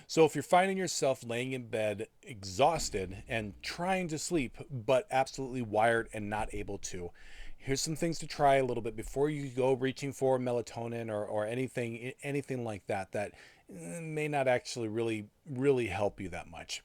So if you're finding yourself laying in bed exhausted and trying to sleep, but absolutely wired and not able to, here's some things to try a little bit before you go reaching for melatonin or anything like that that may not actually really help you that much.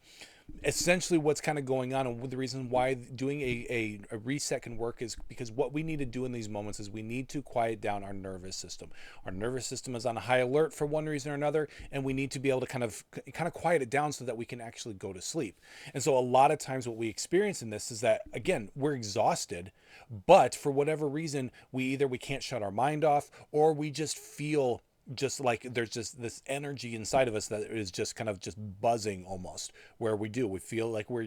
Essentially what's kind of going on and the reason why doing a reset can work is because what we need to do in these moments is we need to quiet down our nervous system. Our nervous system is on a high alert for one reason or another, and we need to be able to kind of quiet it down so that we can actually go to sleep. And so a lot of times what we experience in this is that, again, we're exhausted, but for whatever reason we can't shut our mind off, or we just feel just like there's just this energy inside of us that is just kind of just buzzing almost, where we feel like we're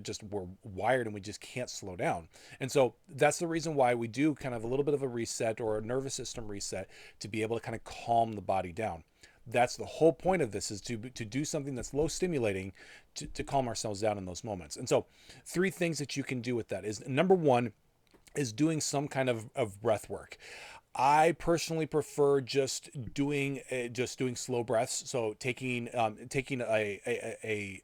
wired and we just can't slow down. And so that's the reason why we do kind of a little bit of a reset or a nervous system reset, to be able to kind of calm the body down. That's the whole point of this, is to do something that's low stimulating, to calm ourselves down in those moments. And so three things that you can do with that is, number one, is doing some kind of breath work. I personally prefer just doing slow breaths. So taking a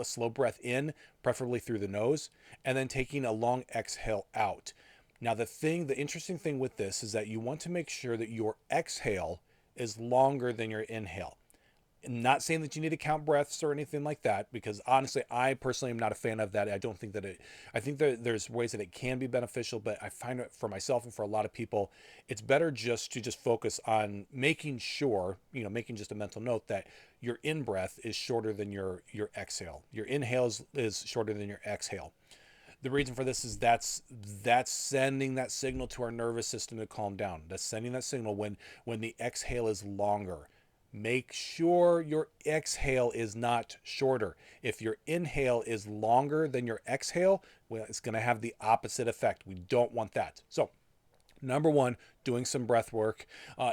slow breath in, preferably through the nose, and then taking a long exhale out. Now the interesting thing with this is that you want to make sure that your exhale is longer than your inhale. I'm not saying that you need to count breaths or anything like that, because honestly, I personally am not a fan of that. I don't think that I think that there's ways that it can be beneficial, but I find it for myself and for a lot of people, it's better just to focus on making sure, making just a mental note that your in breath is shorter than your exhale. Your inhale is shorter than your exhale. The reason for this is that's sending that signal to our nervous system to calm down. That's sending that signal when the exhale is longer. Make sure your exhale is not shorter. If your inhale is longer than your exhale, well, it's going to have the opposite effect. We don't want that. So, number one, doing some breath work.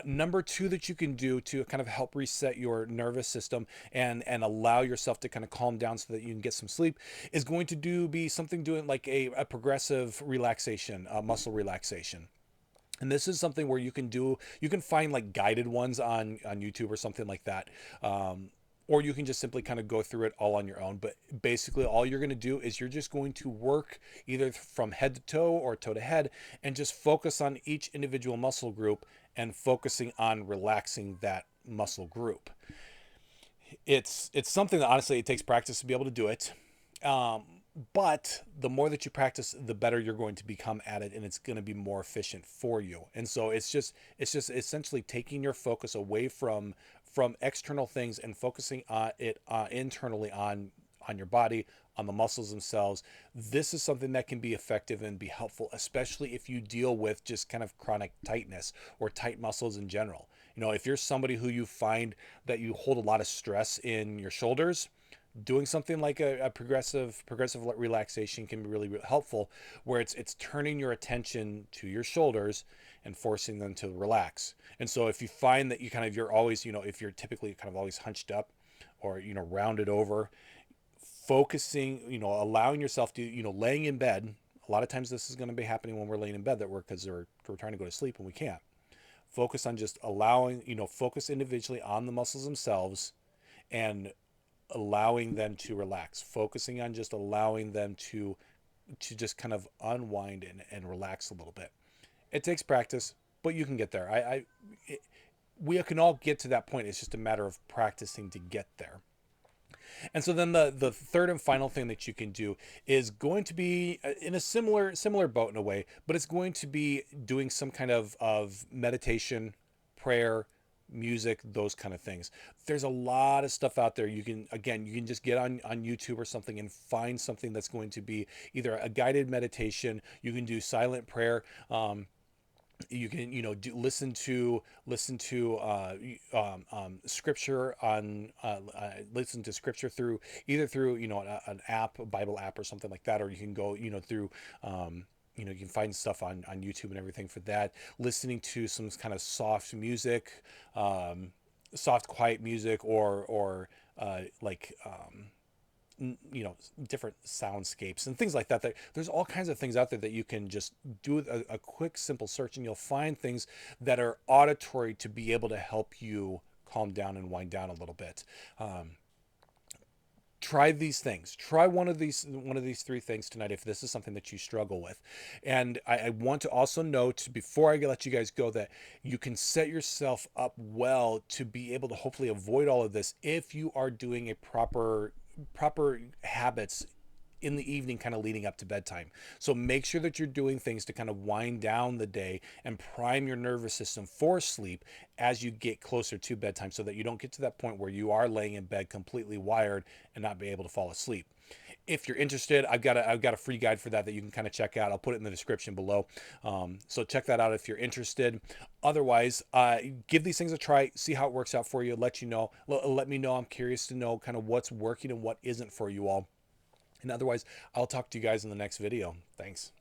Number two, that you can do to kind of help reset your nervous system and allow yourself to kind of calm down so that you can get some sleep, is going to be something doing like a progressive relaxation, muscle relaxation. And this is something where you can find like guided ones on YouTube or something like that. Or you can just simply kind of go through it all on your own. But basically, all you're going to do is you're just going to work either from head to toe or toe to head, and just focus on each individual muscle group and focusing on relaxing that muscle group. It's something that honestly it takes practice to be able to do it. Um, but the more that you practice, the better you're going to become at it, and it's going to be more efficient for you. And so it's just essentially taking your focus away from external things and focusing on it internally on your body, on the muscles themselves. This is something that can be effective and be helpful, especially if you deal with just kind of chronic tightness or tight muscles in general. If you're somebody who you find that you hold a lot of stress in your shoulders, doing something like a progressive relaxation can be really helpful, where it's turning your attention to your shoulders and forcing them to relax. And so if you find that you're always, if you're typically kind of always hunched up or rounded over, focusing, allowing yourself to, laying in bed. A lot of times this is going to be happening when we're laying in bed, that we're trying to go to sleep and we can't. Focus on just allowing, focus individually on the muscles themselves, and allowing them to relax, focusing on just allowing them to just kind of unwind and relax a little bit. It takes practice, but you can get there. We can all get to that point. It's just a matter of practicing to get there. And so then the third and final thing that you can do is going to be in a similar boat in a way, but it's going to be doing some kind of meditation, prayer, music, those kind of things. There's a lot of stuff out there. You can just get on YouTube or something and find something that's going to be either a guided meditation. You can do silent prayer. You can scripture on listen to scripture through either through an app, a Bible app or something like that, or you can go through you can find stuff on YouTube and everything for that. Listening to some kind of soft music, soft quiet music, or like different soundscapes and things like that. There's all kinds of things out there that you can just do a quick simple search, and you'll find things that are auditory to be able to help you calm down and wind down a little bit. try these things. Try one of these three things tonight if this is something that you struggle with. And I want to also note before I let you guys go that you can set yourself up well to be able to hopefully avoid all of this if you are doing a proper habits in the evening, kind of leading up to bedtime. So make sure that you're doing things to kind of wind down the day and prime your nervous system for sleep as you get closer to bedtime, so that you don't get to that point where you are laying in bed completely wired and not be able to fall asleep. If you're interested, I've got a free guide for that you can kind of check out. I'll put it in the description below. So check that out if you're interested. Otherwise, give these things a try, see how it works out for you. Let me know. I'm curious to know kind of what's working and what isn't for you all. And otherwise, I'll talk to you guys in the next video. Thanks.